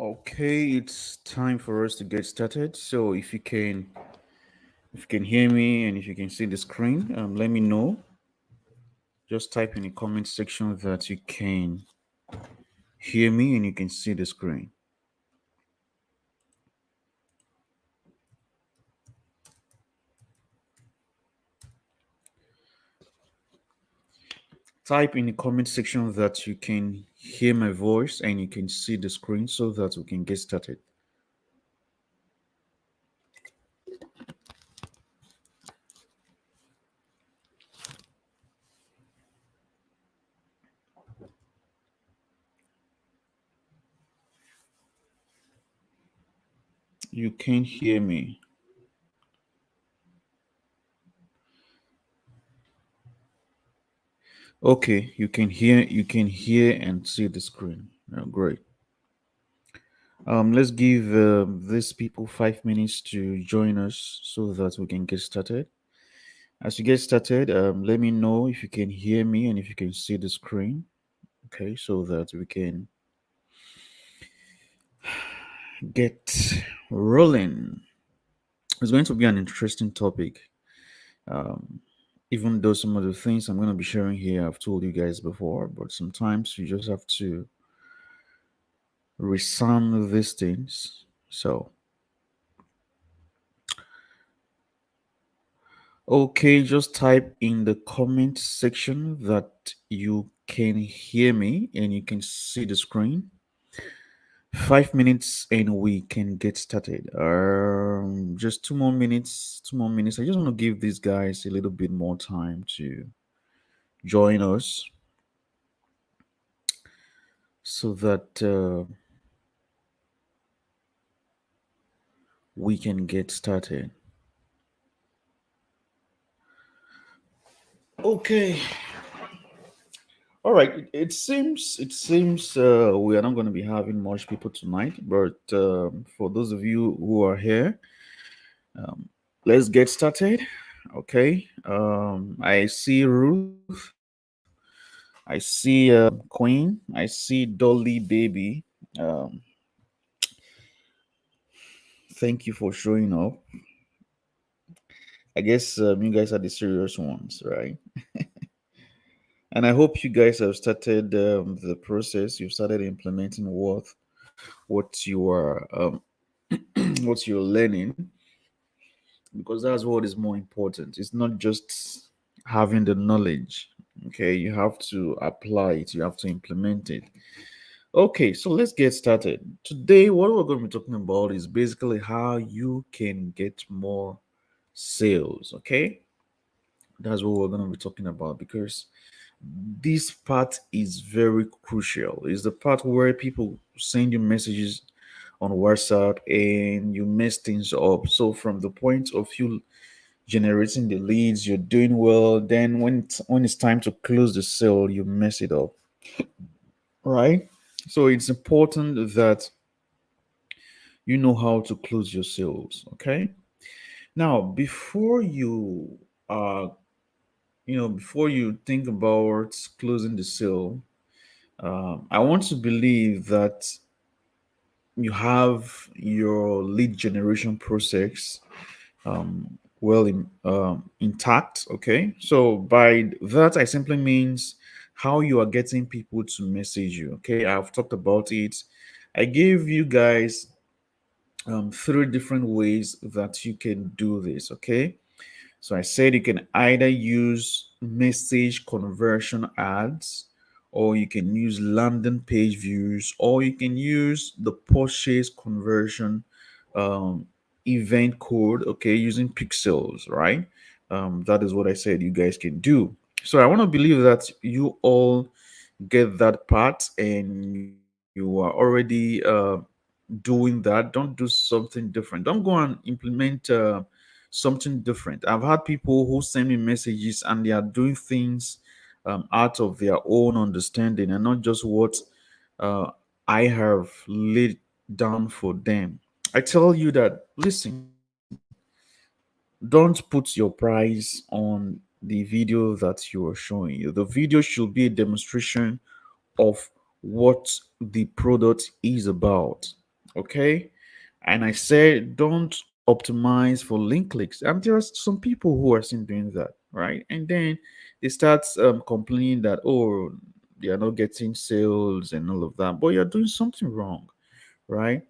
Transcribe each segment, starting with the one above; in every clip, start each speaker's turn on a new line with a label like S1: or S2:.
S1: Okay, it's time for us to get started. So if you can hear me and if you can see the screen, let me know. Just type in the comment section that you can hear me and you can see the screen. Type in the comment section that you can hear my voice and you can see the screen so that we can get started. You can hear me. Okay, you can hear and see the screen. Great. Let's give these people 5 minutes to join us so that we can get started. As you get started, let me know if you can hear me and if you can see the screen. Okay, so that we can get rolling. It's going to be an interesting topic. Um, Even though some of the things I'm going to be sharing here, I've told you guys before, but sometimes you just have to resound these things. So, okay, just type in the comment section that you can hear me and you can see the screen. 5 minutes and we can get started. Just 2 more minutes. 2 more minutes. I just want to give these guys a little bit more time to join us so that we can get started. Okay. All right. It seems we are not going to be having much people tonight, but for those of you who are here, um, let's get started. Okay. I see Ruth. I see Queen. I see Dolly Baby. Um, thank you for showing up. I guess you guys are the serious ones, right? And I hope you guys have started the process. You've started implementing what you are what you're learning, because that's what is more important. It's not just having the knowledge. Okay, you have to apply it. You have to implement it. Okay, so let's get started. Today, what we're going to be talking about is basically how you can get more sales. Okay, that's what we're going to be talking about because this part is very crucial. It's the part where people send you messages on WhatsApp and you mess things up. So, from the point of you generating the leads, you're doing well. Then, when it's time to close the sale, you mess it up, right? So, it's important that you know how to close your sales. Okay. Now, before you think about closing the sale, I want to believe that you have your lead generation process intact. Okay. So by that, I simply means how you are getting people to message you. Okay. I've talked about it. I gave you guys three different ways that you can do this. Okay. So I said you can either use message conversion ads, or you can use landing page views, or you can use the purchase conversion um, event code, okay, using pixels, right? That is what I said you guys can do. So I want to believe that you all get that part and you are already doing that. Don't do something different. Don't go and implement something different. I've had people who send me messages and they are doing things out of their own understanding and not just what uh, I have laid down for them. I tell you that, listen, don't put your price on the video that you are showing you. The video should be a demonstration of what the product is about. Okay. And I said, don't optimize for link clicks. And there are some people who are still doing that, right? And then they start complaining that, oh, they are not getting sales and all of that. But you're doing something wrong, right?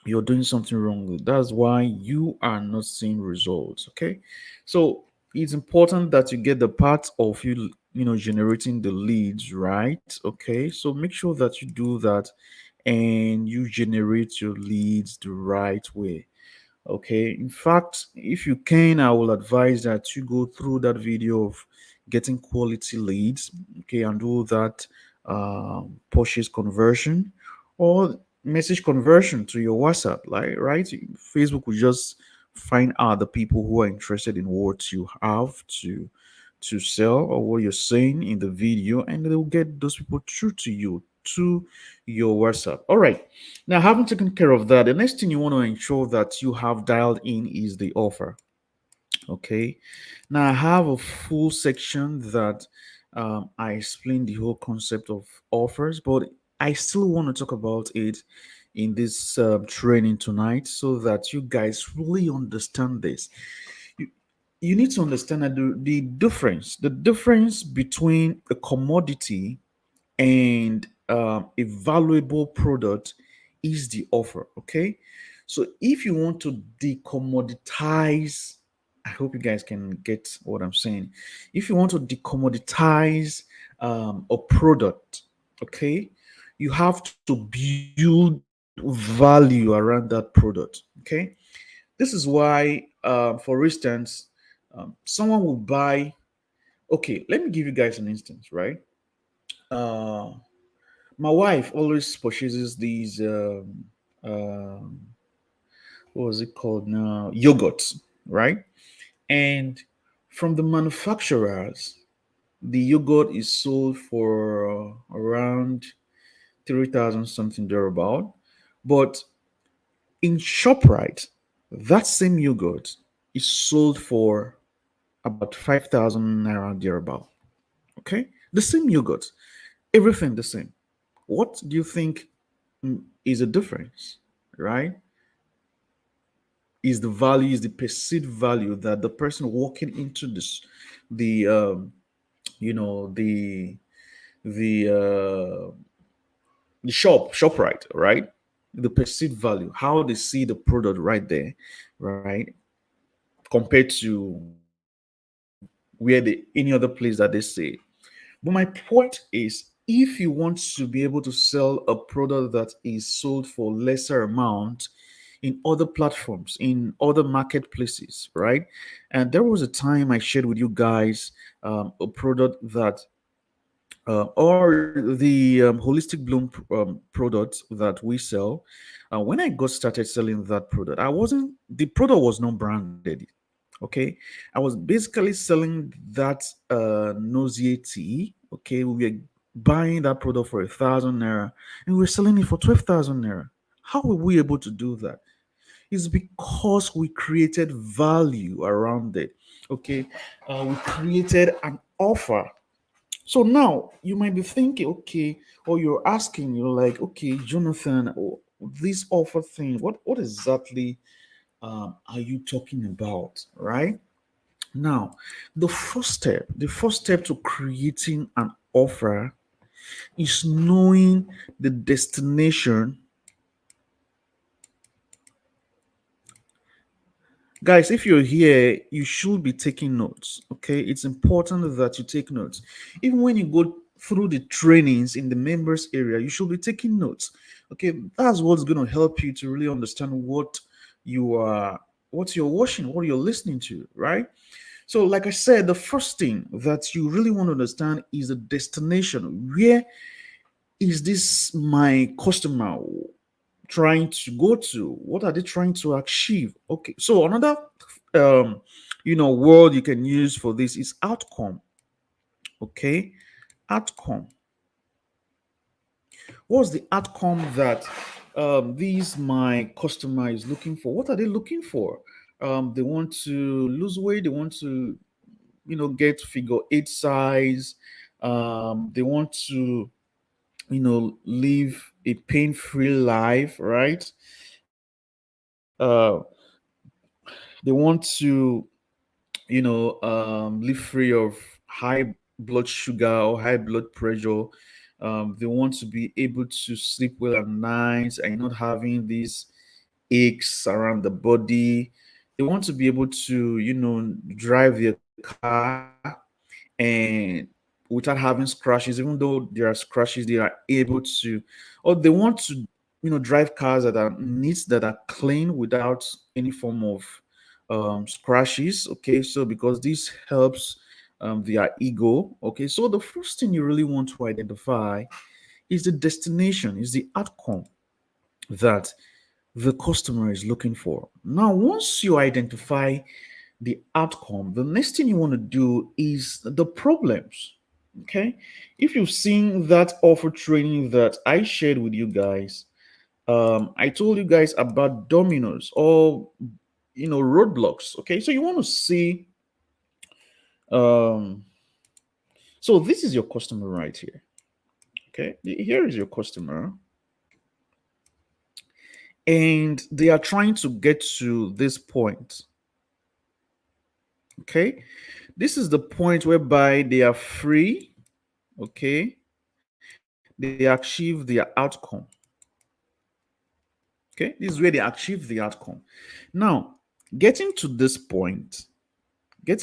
S1: You're doing something wrong. That's why you are not seeing results. Okay. So it's important that you get the part of generating the leads right. Okay. So make sure that you do that and you generate your leads the right way. Okay. In fact, if you can, I will advise that you go through that video of getting quality leads. Okay. And do that purchase conversion or message conversion to your WhatsApp. Like, right? Facebook will just find out the people who are interested in what you have to sell or what you're saying in the video, and they will get those people through to you to your WhatsApp. All right. Now, having taken care of that, the next thing you want to ensure that you have dialed in is the offer. Okay. Now, I have a full section that I explain the whole concept of offers, but I still want to talk about it in this training tonight so that you guys really understand this. You, you need to understand that the difference between a commodity and a valuable product is the offer. Okay. So if you want to decommoditize, I hope you guys can get what I'm saying. If you want to decommoditize a product, okay, you have to build value around that product. Okay. This is why, for instance, someone will buy. Okay, let me give you guys an instance, right? Uh, my wife always purchases these what was it called now, yogurts, right? And from the manufacturers, the yogurt is sold for around 3,000 something thereabout. But in ShopRite, that same yogurt is sold for about 5,000 naira thereabout. Okay, the same yogurt, everything the same. What do you think is the difference, right? Is the value, is the perceived value that the person walking into this, the you know the the shop right, the perceived value, how they see the product right there, right, compared to where the any other place that they say. But my point is, if you want to be able to sell a product that is sold for lesser amount in other platforms, in other marketplaces, right? And there was a time I shared with you guys a product that or the holistic bloom product that we sell. When I got started selling that product, I wasn't the product was not branded. Okay, I was basically selling that nausea tea. Okay, we were buying that product for 1,000 naira and we were selling it for 12,000 naira. How were we able to do that? It's because we created value around it. Okay, we created an offer. So now you might be thinking, okay, or you're asking, you're like, okay, Jonathan, this offer thing, what exactly are you talking about, right? Now, the first step to creating an offer is knowing the destination. Guys, if you're here, you should be taking notes. Okay, it's important that you take notes. Even when you go through the trainings in the members area, you should be taking notes. Okay, that's what's going to help you to really understand what you're watching, what you're listening to, right? So, like I said, the first thing that you really want to understand is the destination. Where is this my customer trying to go to? What are they trying to achieve? Okay, so another um word you can use for this is outcome. Okay, outcome. What's the outcome that these my customer is looking for? What are they looking for? They want to lose weight, they want to get figure eight size, they want to live a pain-free life, right? They want to, live free of high blood sugar or high blood pressure. They want to be able to sleep well at night and not having these aches around the body. They want to be able to, drive their car and without having scratches, even though there are scratches, they are able to, or they want to, drive cars that are neat, that are clean without any form of scratches. Okay, so because this helps their ego. Okay, so the first thing you really want to identify is the destination, is the outcome that the customer is looking for. Now, once you identify the outcome, the next thing you want to do is the problems. Okay. If you've seen that offer training that I shared with you guys, I told you guys about dominoes or roadblocks. Okay. So you want to see, um, so this is your customer right here. Okay. Here is your customer, and they are trying to get to this point. Okay. This is the point whereby they are free. Okay. They achieve their outcome. Okay, this is where they achieve the outcome. Now, getting to this point, they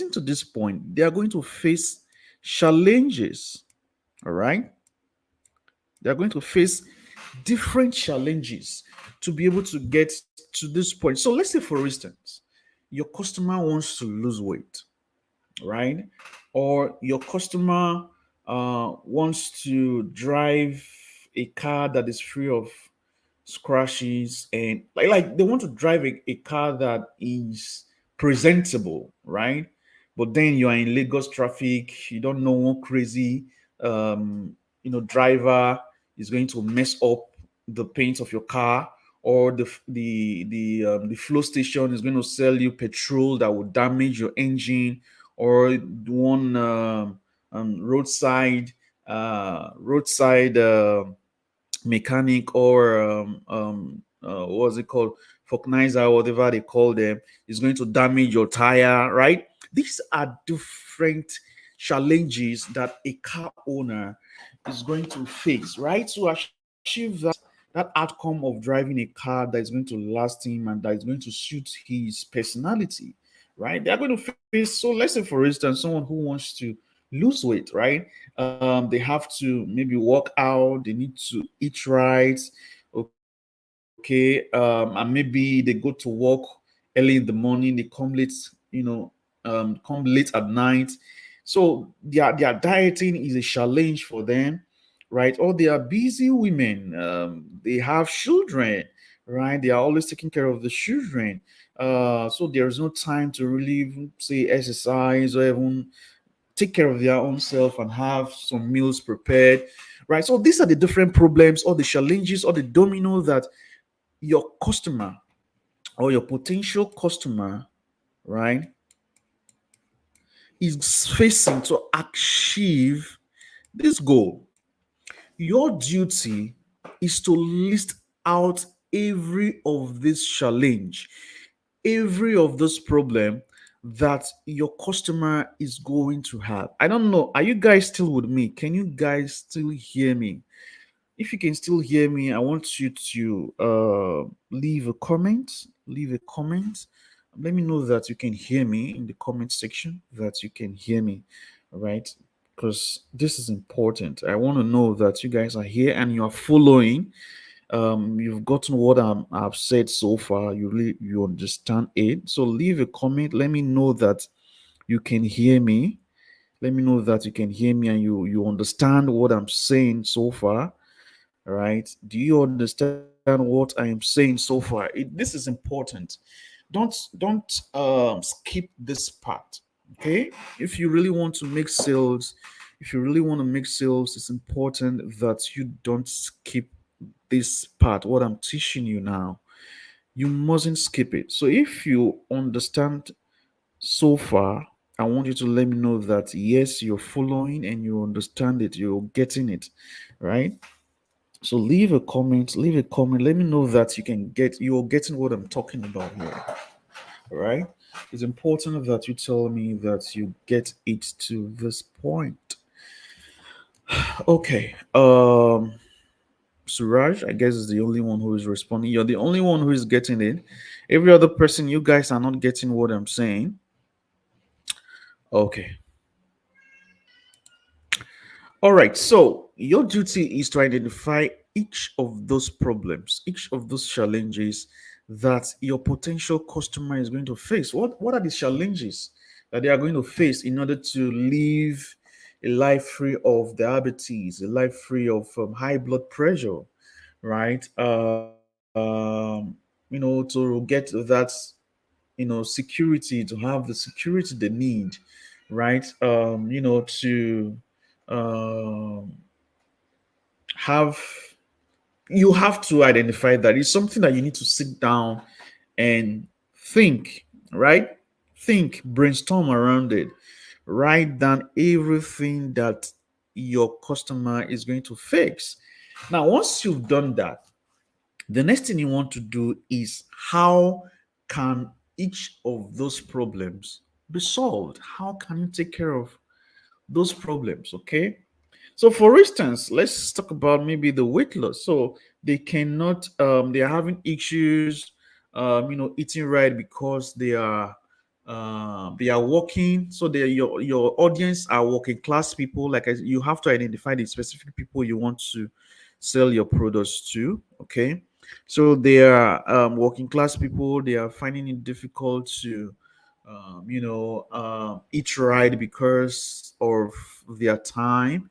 S1: are going to face challenges. All right, they are going to face different challenges to be able to get to this point. So, let's say, for instance, your customer wants to lose weight, right? Or your customer wants to drive a car that is free of scratches, and like they want to drive a car that is presentable, right? But then you are in Lagos traffic, you don't know what crazy um driver is going to mess up the paint of your car, or the flow station is going to sell you petrol that will damage your engine, or one roadside mechanic, or what's it called, vulcanizer, whatever they call them, is going to damage your tire, right? These are different challenges that a car owner is going to face, right, to achieve that outcome of driving a car that is going to last him and that is going to suit his personality, right? They are going to face, so let's say for instance, someone who wants to lose weight, right? They have to maybe work out, they need to eat right. Okay, and maybe they go to work early in the morning, they come late, come late at night. So their dieting is a challenge for them, right? Or they are busy women, they have children, right? They are always taking care of the children. So there's no time to really even say exercise or even take care of their own self and have some meals prepared, right? So these are the different problems or the challenges or the domino that your customer or your potential customer, right, is facing to achieve this goal. Your duty is to list out every of this challenge, every of this problem that your customer is going to have. I don't know. Are you guys still with me? Can you guys still hear me? If you can still hear me, I want you to leave a comment. Leave a comment. Let me know that you can hear me in the comment section, that you can hear me, all right? Because this is important. I want to know that you guys are here and you are following. You've gotten what I've said so far. You understand it. So leave a comment. Let me know that you can hear me. Let me know that you can hear me and you understand what I'm saying so far. All right. Do you understand what I am saying so far? This is important. Don't skip this part. Okay. If you really want to make sales, it's important that you don't skip this part. What I'm teaching you now, you mustn't skip it. So if you understand so far, I want you to let me know, that yes, you're following and you understand it, right? So leave a comment, leave a comment. Let me know that you're getting what I'm talking about here. All right. It's important that you tell me that you get it to this point. Okay. Suraj, I guess is the only one who is responding. You're the only one who is getting it. Every other person, you guys are not getting what I'm saying. Okay. All right. So your duty is to identify each of those problems, each of those challenges that your potential customer is going to face. What are the challenges that they are going to face in order to live a life free of diabetes, a life free of high blood pressure, right? To get that, security, to have the security they need, right? To um, have you have to identify that it's something that you need to sit down and think, right? Think, brainstorm around it, write down everything that your customer is going to fix. Now, once you've done that, the next thing you want to do is how can each of those problems be solved? How can you take care of those problems? Okay. So, for instance, let's talk about maybe the weight loss. So they are having issues, eating right because they are working. So your audience are working class people. You have to identify the specific people you want to sell your products to. Okay, so they are working class people. They are finding it difficult to eat right because of the time,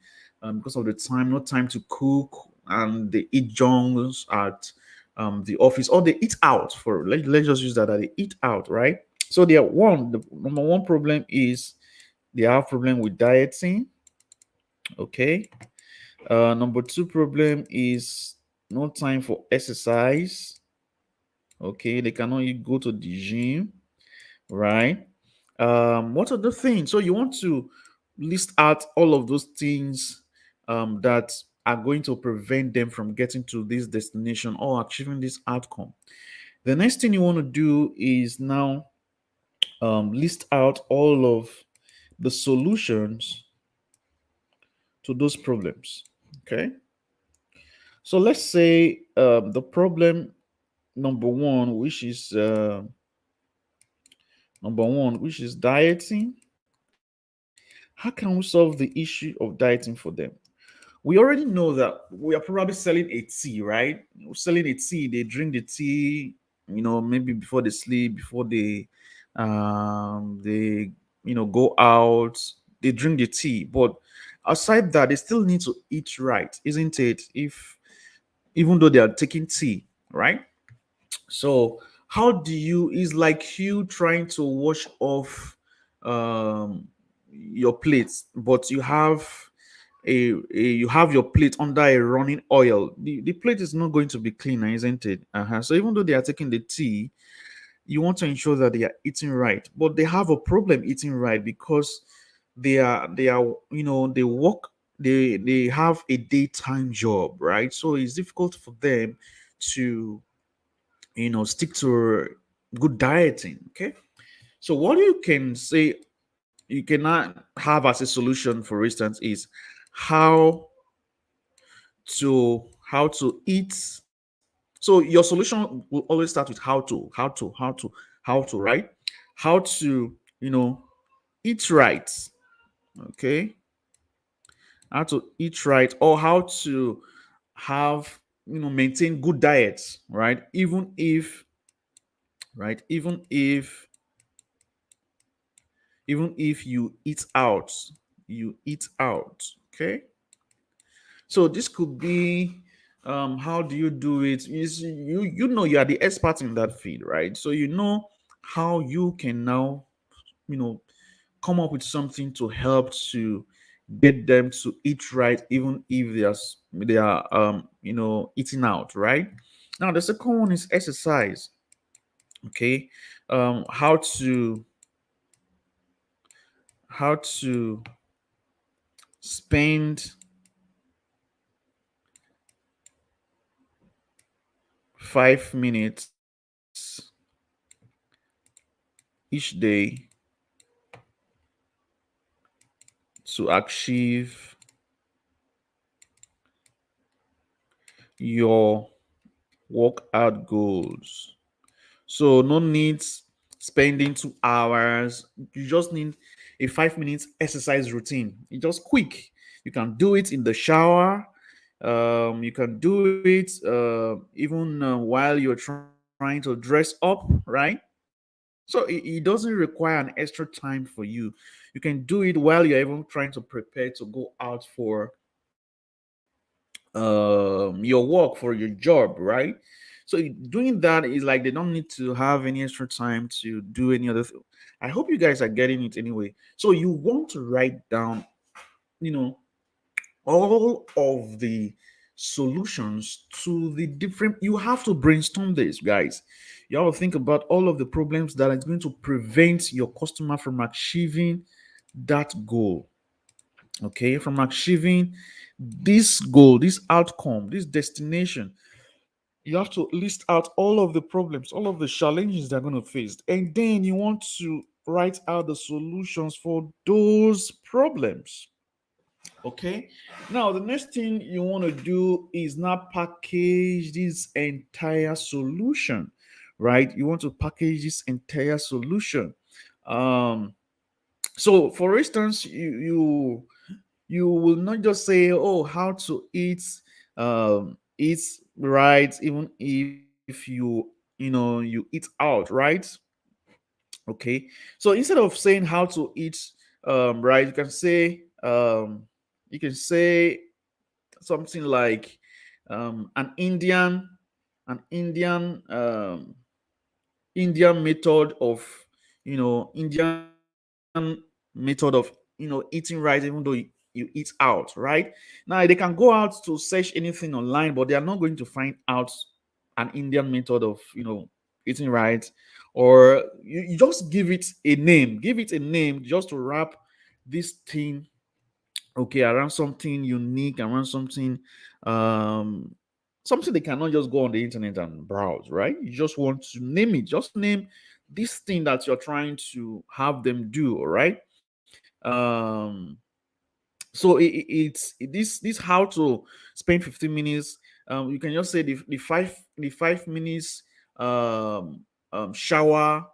S1: no time to cook, and they eat junks at the office, or they eat out. Let's just use that they eat out, right? So the number one problem is they have problem with dieting. Okay. Number two problem is no time for exercise. Okay, they cannot go to the gym, right? What are the things? So you want to list out all of those things that are going to prevent them from getting to this destination or achieving this outcome. The next thing you want to do is now list out all of the solutions to those problems. Okay. So let's say the problem number one, which is dieting. How can we solve the issue of dieting for them? We already know that we are probably selling a tea, right? We're selling a tea. They drink the tea, maybe before they sleep, before they go out. They drink the tea, but aside that, they still need to eat right, isn't it? If Even though they are taking tea, right? So how do you? Is like you trying to wash off your plates, but you have your plate under a running oil. The plate is not going to be cleaner, isn't it? So even though they are taking the tea, you want to ensure that they are eating right, but they have a problem eating right because they are they work, they have a daytime job, right? So it's difficult for them to stick to good dieting. Okay, so what you can say you cannot have as a solution, for instance, is how to eat. So your solution will always start with how to, right? How to eat right. Okay, how to eat right, or how to have maintain good diets, right? Even if you eat out, okay. So this could be how do you do it? You are the expert in that field, right? So you know how you can now you know come up with something to help to get them to eat right, even if they are eating out, right? Now the second one is exercise. Okay, how to spend 5 minutes each day to achieve your workout goals. So no need spending 2 hours. You just need a 5 minutes exercise routine. It's just quick. You can do it in the shower. You can do it even while you're trying to dress up, right? So it doesn't require an extra time for you. You can do it while you're even trying to prepare to go out for your work, for your job, right? So doing that is like they don't need to have any extra time to do any other thing. I hope you guys are getting it anyway. So you want to write down, you know, all of the solutions to the different, you have to brainstorm this, guys. You have to think about all of the problems that are going to prevent your customer from achieving that goal. Okay, from achieving this goal, this outcome, this destination. You have to list out all of the problems, all of the challenges they're going to face, and then you want to write out the solutions for those problems. Okay, now the next thing you want to do is now package this entire solution, right? You want to package this entire solution. um so for instance, you will not just say, oh, how to eat right, even if you eat out, right? Okay, so instead of saying how to eat right, you can say something like an Indian Indian method of Indian method of eating right, even though you eat out, right? Now they can go out to search anything online, but they are not going to find out an Indian method of eating right. Or you just give it a name just to wrap this thing, okay, around something unique, around um something they cannot just go on the internet and browse, right? You just want to name it. Just name this thing that you're trying to have them do, all right? um so this how to spend 15 minutes. You can just say the 5 minutes shower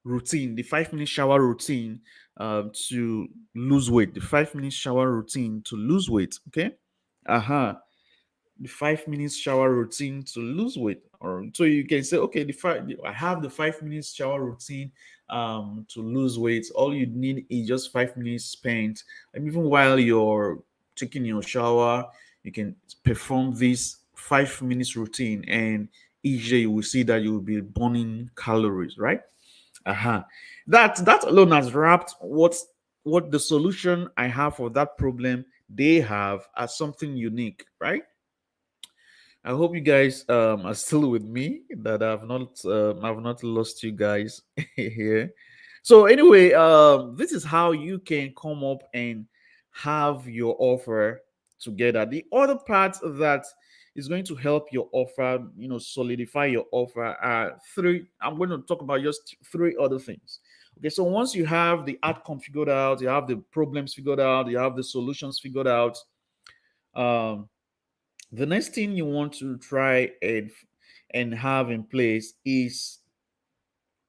S1: routine, the 5 minute shower routine to lose weight, the 5 minute shower routine to lose weight. Okay. Uh-huh. The 5 minutes shower routine to lose weight. Or so you can say, okay, I have the 5 minutes shower routine to lose weight. All you need is just 5 minutes spent. And even while you're taking your shower, you can perform this 5 minutes routine, and each day you will see that you will be burning calories, right? Uh-huh. That alone has wrapped what the solution I have for that problem they have as something unique, right? I hope you guys are still with me. That I've not lost you guys here. So anyway, this is how you can come up and have your offer together. The other part that is going to help your offer, solidify your offer, are three. I'm going to talk about just three other things. Okay, so once you have the outcome figured out, you have the problems figured out, you have the solutions figured out. Um, the next thing you want to try and have in place is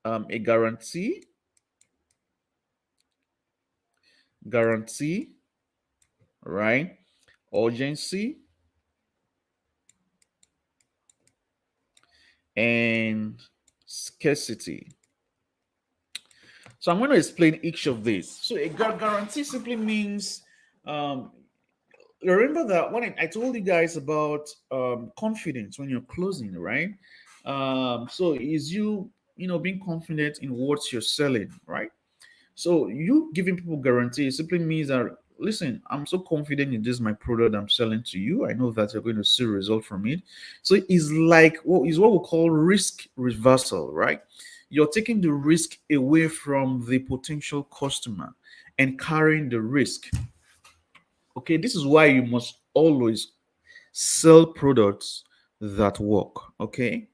S1: a guarantee, right? Urgency and scarcity. So I'm going to explain each of these. So a guarantee simply means, um, remember that when I told you guys about confidence when you're closing, right? So is being confident in what you're selling, right? So you giving people guarantee simply means that, listen, I'm so confident in this my product I'm selling to you. I know that you're going to see result from it. So it's like what we call risk reversal, right? You're taking the risk away from the potential customer and carrying the risk. Okay, this is why you must always sell products that work. Okay,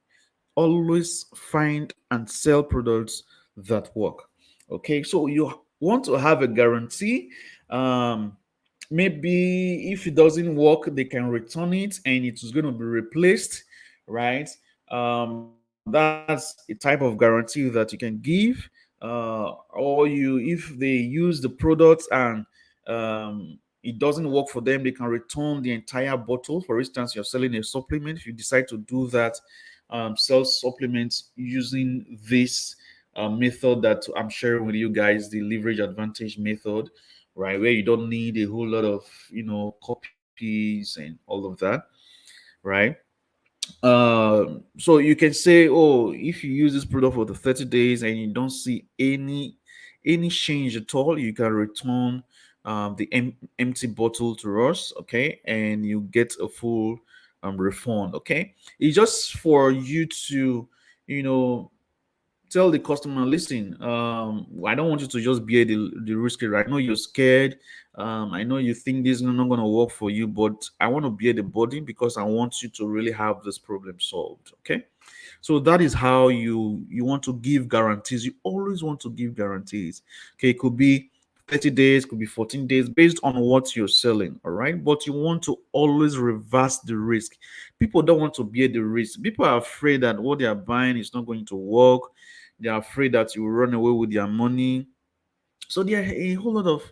S1: always find and sell products that work. Okay, so you want to have a guarantee. Um, Maybe if it doesn't work, they can return it and it is going to be replaced, right? That's a type of guarantee that you can give. Or you, if they use the product and it doesn't work for them, they can return the entire bottle. For instance, you're selling a supplement. If you decide to do that, sell supplements using this method that I'm sharing with you guys, the leverage advantage method, right? Where you don't need a whole lot of, copies and all of that, right? So you can say, oh, if you use this product for the 30 days and you don't see any change at all, you can return the empty bottle to us, okay, and you get a full refund, okay. It's just for you to, you know, tell the customer, listen, I don't want you to just bear the risk. Right? I know you're scared. I know you think this is not going to work for you, but I want to bear the burden because I want you to really have this problem solved. Okay. So that is how you want to give guarantees. You always want to give guarantees. Okay, it could be 30 days, could be 14 days, based on what you're selling. All right. But you want to always reverse the risk. People don't want to bear the risk. People are afraid that what they are buying is not going to work. They are afraid that you will run away with their money. So there are a whole lot of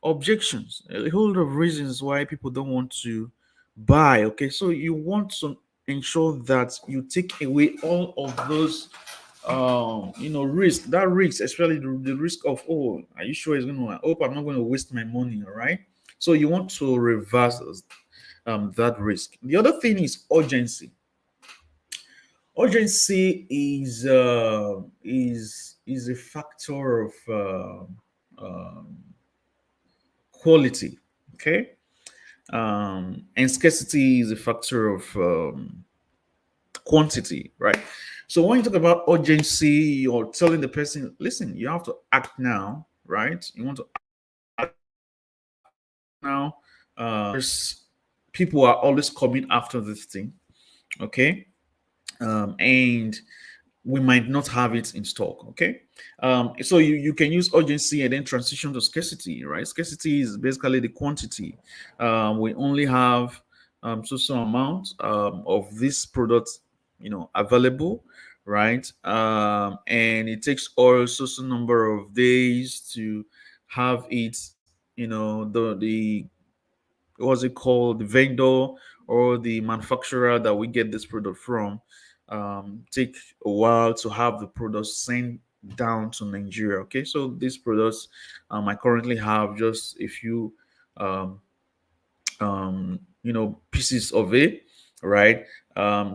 S1: objections, a whole lot of reasons why people don't want to buy. Okay, so you want to ensure that you take away all of those risk, that risk, especially the risk of, oh, are you sure it's gonna, I hope I'm not going to waste my money. All right, so you want to reverse that risk. The other thing is urgency. Urgency is a factor of quality, okay, and scarcity is a factor of quantity, right? So when you talk about urgency, you're telling the person, listen, you have to act now, right? You want to now. People are always coming after this thing, okay, and we might not have it in stock. Okay. So you can use urgency and then transition to scarcity, right? Scarcity is basically the quantity. We only have so amount of this product, available, right? And it takes also some number of days to have it, the what's it called, the vendor or the manufacturer that we get this product from, take a while to have the product sent down to Nigeria. Okay, so these products, I currently have just a few um, pieces of it, right?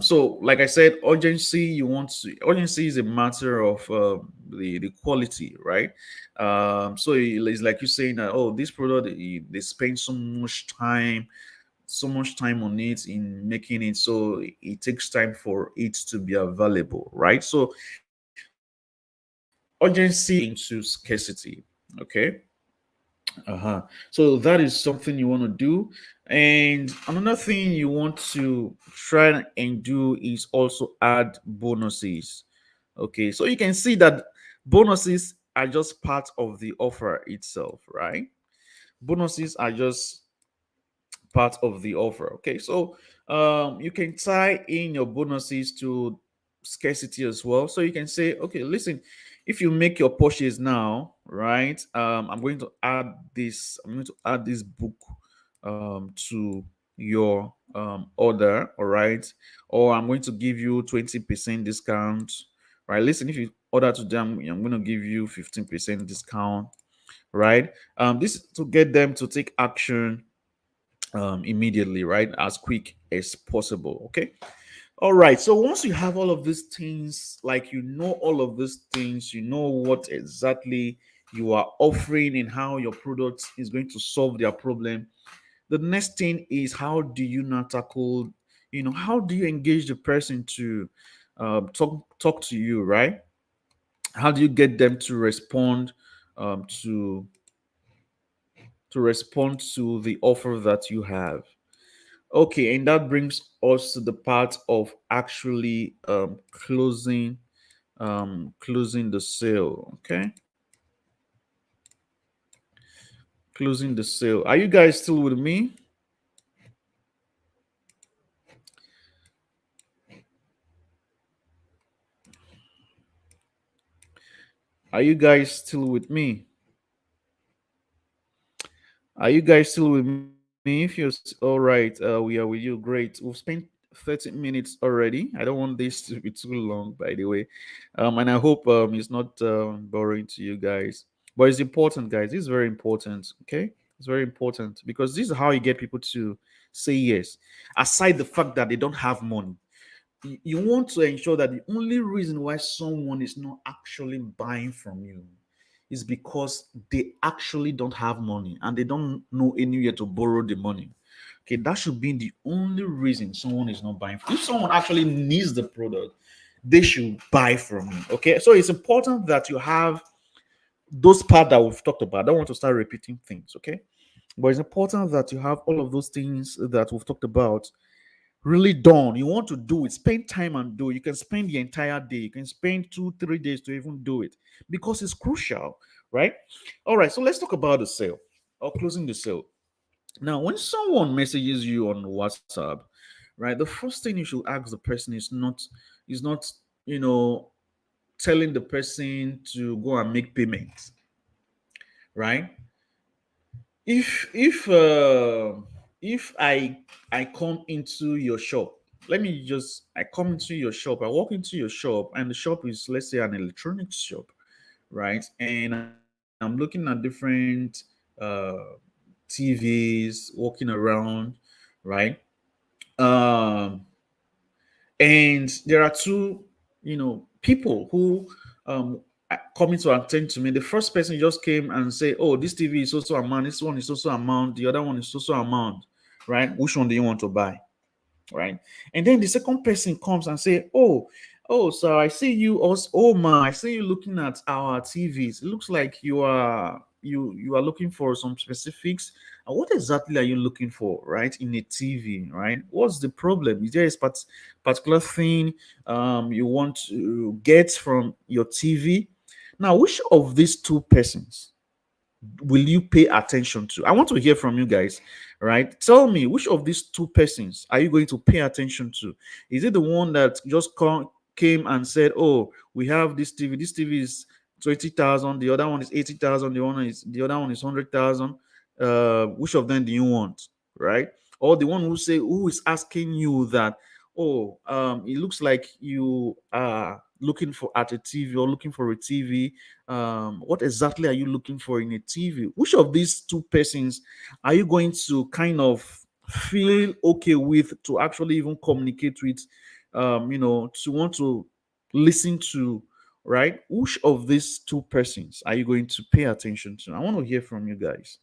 S1: So like I said, urgency is a matter of the quality, right? So it's like you saying that, oh, this product, they spend so much time on it in making it, so it takes time for it to be available, right? So urgency into scarcity. Okay. So that is something you want to do. And another thing you want to try and do is also add bonuses. Okay, so you can see that bonuses are just part of the offer itself, right? Bonuses are just part of the offer. Okay, so you can tie in your bonuses to scarcity as well. So you can say, okay, listen, if you make your purchase now, right? I'm going to add this book to your order, all right? Or I'm going to give you 20% discount, right? Listen, if you order to them, I'm going to give you 15% discount, right? This is to get them to take action immediately, right? As quick as possible. Okay. All right. So once you have all of these things, like all of these things, you know what exactly you are offering and how your product is going to solve their problem. The next thing is, how do you not tackle, how do you engage the person to talk to you, right? How do you get them to respond um, to respond to the offer that you have? Okay, and that brings us to the part of actually closing the sale. Okay, closing the sale. Are you guys still with me? Are you guys still with me? Are you guys still with me? If you're all right, we are with you. Great. We've spent 30 minutes already. I don't want this to be too long, by the way. And I hope it's not boring to you guys. But it's important, guys. It's very important. Okay, it's very important because this is how you get people to say yes. Aside the fact that they don't have money, you want to ensure that the only reason why someone is not actually buying from you is because they actually don't have money and they don't know anywhere to borrow the money. Okay, that should be the only reason someone is not buying. If someone actually needs the product, they should buy from you. Okay, so it's important that you have those parts that we've talked about. I don't want to start repeating things. Okay, but it's important that you have all of those things that we've talked about really done. You want to do it, spend time and do it. You can spend the entire day, you can spend 2 3 days to even do it because it's crucial, right? All right, so let's talk about the sale or closing the sale. Now, when someone messages you on WhatsApp, right, the first thing you should ask the person is not you know telling the person to go and make payments, right? If I come into your shop, I come into your shop, I walk into your shop, and the shop is, let's say, an electronics shop, right? And I'm looking at different TVs, walking around, right? um and there are two people who coming to attend to me. The first person just came and say, oh, this TV is also amount, this one is also amount, the other one is also amount, right? Which one do you want to buy? Right? And then the second person comes and say, "Oh, sir, I see you also. Oh, ma, I see you looking at our TVs. It looks like you are looking for some specifics. What exactly are you looking for, right, in a TV, right? What's the problem? Is there a particular thing you want to get from your TV? Now, which of these two persons will you pay attention to? I want to hear from you guys, right? Tell me, which of these two persons are you going to pay attention to? Is it the one that just came and said, oh, we have this TV is 20,000, the other one is 80,000, the other one is 100,000? Which of them do you want, right? Or the one who is asking you that, oh, it looks like you are looking for at a TV or looking for a TV. What exactly are you looking for in a TV? Which of these two persons are you going to kind of feel okay with to actually even communicate with, to want to listen to, right? Which of these two persons are you going to pay attention to? I want to hear from you guys.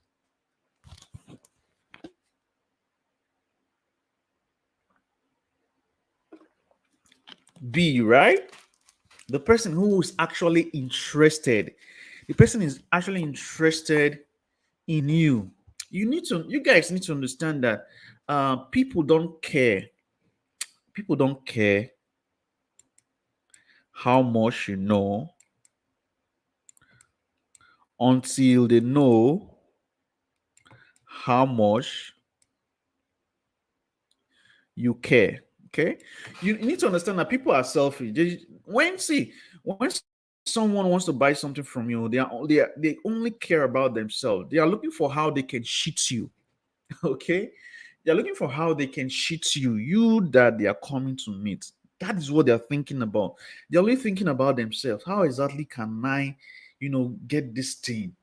S1: B, right? The person who is actually interested. The person is actually interested in you. You guys need to understand that people don't care how much you know until they know how much you care. Okay, you need to understand that people are selfish. When someone wants to buy something from you, they only care about themselves. They are looking for how they can cheat you. Okay, they're looking for how they can cheat you that they are coming to meet. That is what they're thinking about. They're only thinking about themselves. How exactly can I get this thing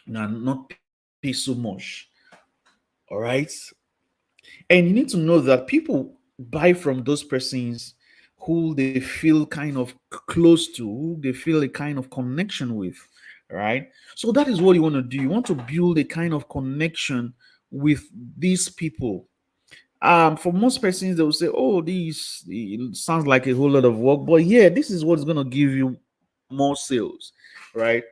S1: and not pay so much? All right. And you need to know that people buy from those persons who they feel kind of close to, who they feel a kind of connection with, right? So that is what you want to do. You want to build a kind of connection with these people. For most persons, they will say, "Oh, this it sounds like a whole lot of work," but yeah, this is what's going to give you more sales, right?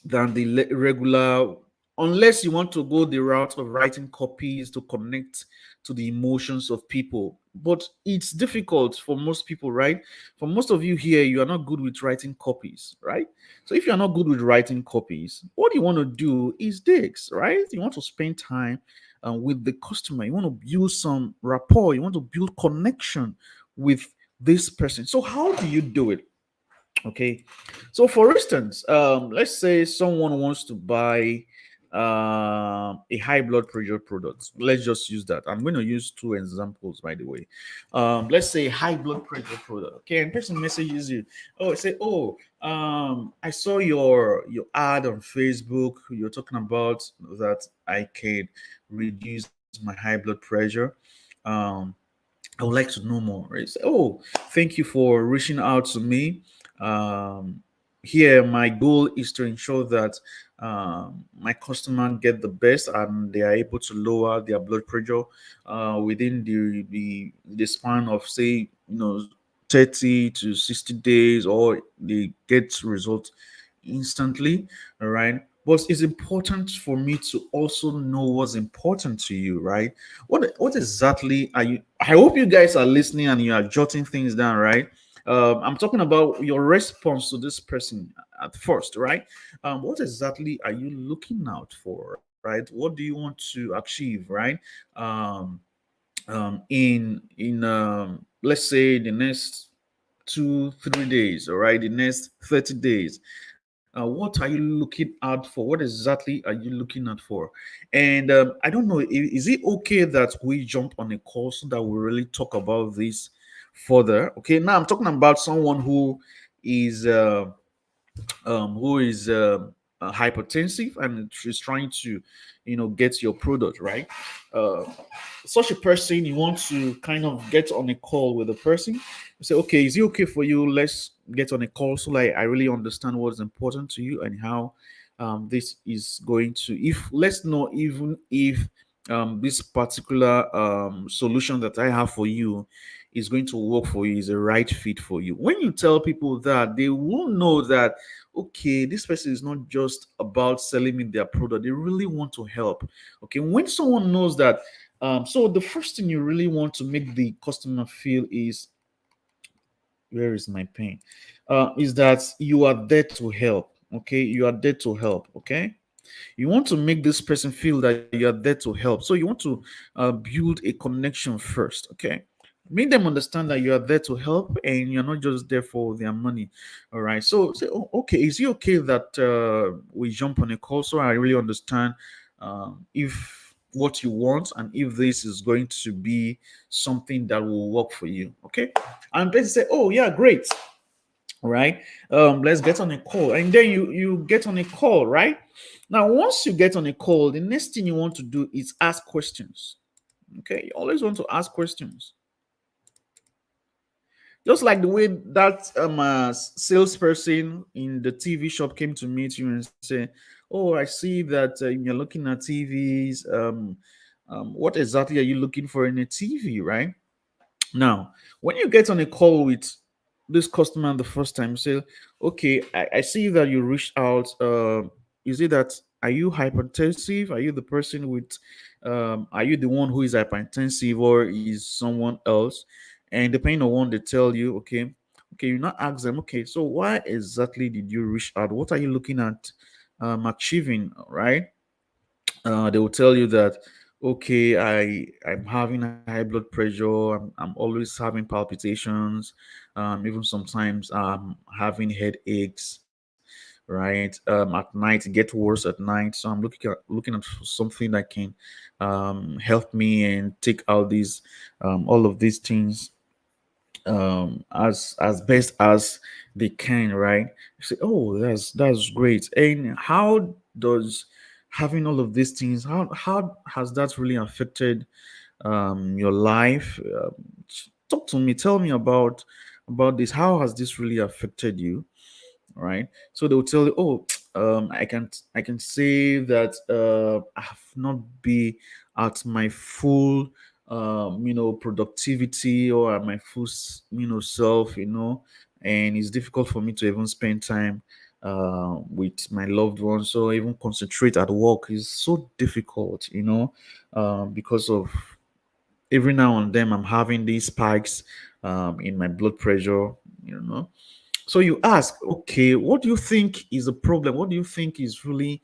S1: Than the regular, unless you want to go the route of writing copies to connect to the emotions of people. But it's difficult for most people, right? For most of you here, you are not good with writing copies, right? So if you're not good with writing copies, what you want to do is this, right? You want to spend time with the customer. You want to build some rapport. You want to build connection with this person. So how do you do it? Okay, so for instance, let's say someone wants to buy a high blood pressure product. Let's just use that. I'm going to use two examples, by the way. Let's say high blood pressure product. Okay, and person messages you. Oh, say, oh, I saw your ad on Facebook. You're talking about that I can reduce my high blood pressure. Um, I would like to know more. Right? Say, oh, thank you for reaching out to me. Um, Here, my goal is to ensure that my customer get the best and they are able to lower their blood pressure within the span of, say, 30 to 60 days, or they get results instantly. All right. But it's important for me to also know what's important to you, right? What exactly are you? I hope you guys are listening and you are jotting things down, right? I'm talking about your response to this person at first, right? What exactly are you looking out for, right? What do you want to achieve, right? Um, in let's say the next 2 3 days, all right, the next 30 days, what are you looking out for? What exactly are you looking out for? And I don't know, is it okay that we jump on a call so that we really talk about this further? Okay, now I'm talking about someone is uh, who is hypertensive and is trying to, get your product, right? uh, Such a person, you want to kind of get on a call with the person. You say, okay, is it okay for you? Let's get on a call so like I really understand what's important to you and how this is going to, if let's know, even if this particular solution that I have for you is going to work for you, is a right fit for you. When you tell people that, they will know that, okay, this person is not just about selling me their product, they really want to help. Okay, when someone knows that, so the first thing you really want to make the customer feel is, where is my pen? Is that you are there to help. Okay, you are there to help. Okay, you want to make this person feel that you are there to help. So you want to build a connection first. Okay, make them understand that you are there to help and you're not just there for their money. All right, so say, oh, okay, is it okay that we jump on a call so I really understand if what you want and if this is going to be something that will work for you. Okay, and they say, oh yeah, great. All right, let's get on a call. And then you get on a call, right? Now once you get on a call, the next thing you want to do is ask questions. Okay, you always want to ask questions, just like the way that salesperson in the TV shop came to meet you and say, oh, I see that you're looking at TVs. What exactly are you looking for in a TV, right? Now, when you get on a call with this customer the first time, say, okay, I see that you reached out. Is it that, are you hypertensive? Are you the person with, are you the one who is hypertensive or is someone else? And depending on what they tell you, okay, you not ask them, okay, so why exactly did you reach out? What are you looking at achieving, right? They will tell you that, okay, I'm having high blood pressure. I'm always having palpitations. Even sometimes I'm having headaches, right? At night, it gets worse at night. So I'm looking at something that can help me and take out these all of these things as best as they can, right? You say, oh, that's great. And how does having all of these things, how has that really affected your life? Talk to me. Tell me about this. How has this really affected you? Right? So they will tell you, oh, I can say that I have not been at my full productivity or at my full self, and it's difficult for me to even spend time with my loved ones. So even concentrate at work is so difficult, because of every now and then I'm having these spikes in my blood pressure, you know. So you ask, okay, what do you think is the problem? What do you think is really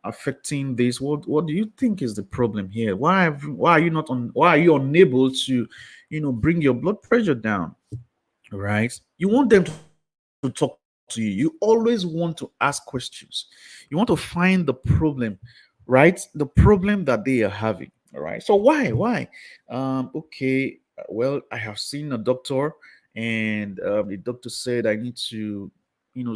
S1: affecting this? What do you think is the problem here? Why are you not on? Why are you unable to, bring your blood pressure down? Right? You want them to talk to you. You always want to ask questions. You want to find the problem, right? The problem that they are having. All right. So why? Okay. Well, I have seen a doctor, and the doctor said I need to,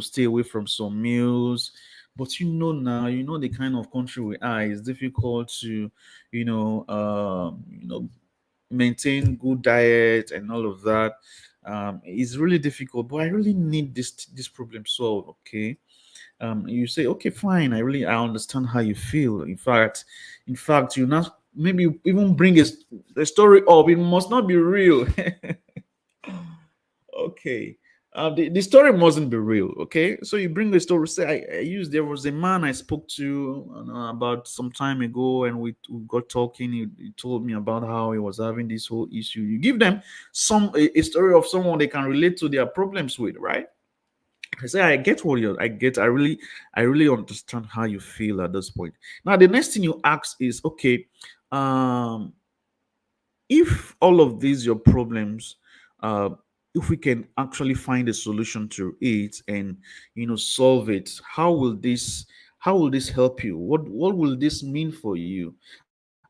S1: stay away from some meals. But now, the kind of country we are, it's difficult to, maintain good diet and all of that. It's really difficult, but I really need this problem solved. Okay. You say, okay, fine. I understand how you feel. In fact, you not maybe you even bring a story up. It must not be real. Okay. The story mustn't be real. Okay. So you bring the story. Say, there was a man I spoke to about some time ago, and we got talking. He told me about how he was having this whole issue. You give them a story of someone they can relate to their problems with, right? I say, I get what you I get. I really understand how you feel at this point. Now, the next thing you ask is, okay, um, if all of these your problems, uh, if we can actually find a solution to it and solve it, how will this help you? What will this mean for you?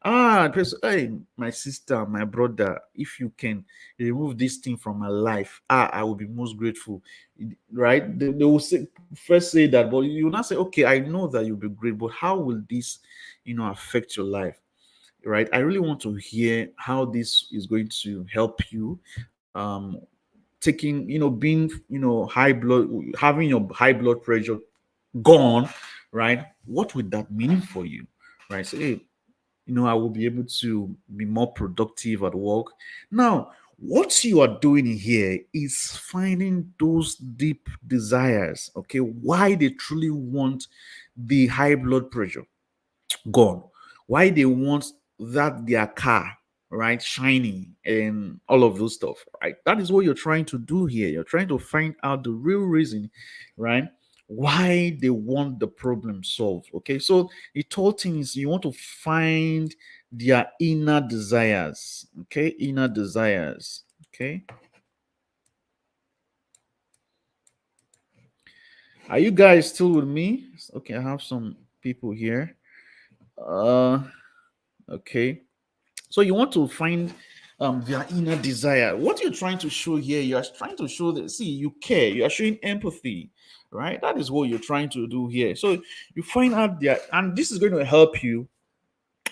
S1: Hey, my sister, my brother, if you can remove this thing from my life, I will be most grateful. Right? They will first say that, but you will not say, okay, I know that you'll be great, but how will this, affect your life? Right? I really want to hear how this is going to help you. Taking, being, high blood, having your high blood pressure gone, right? What would that mean for you? Right? So, hey, I will be able to be more productive at work. Now, what you are doing here is finding those deep desires, okay? Why they truly want the high blood pressure gone, why they want that their car, right, shiny and all of those stuff, right? That is what you're trying to do here. You're trying to find out the real reason, right, why they want the problem solved. Okay, so the third thing is you want to find their inner desires. Okay, inner desires. Okay, are you guys still with me? Okay, I have some people here. uh okay. So you want to find their inner desire. What you're trying to show here, you are trying to show that, see, you care. You are showing empathy, right? That is what you're trying to do here. So you find out there, and this is going to help you.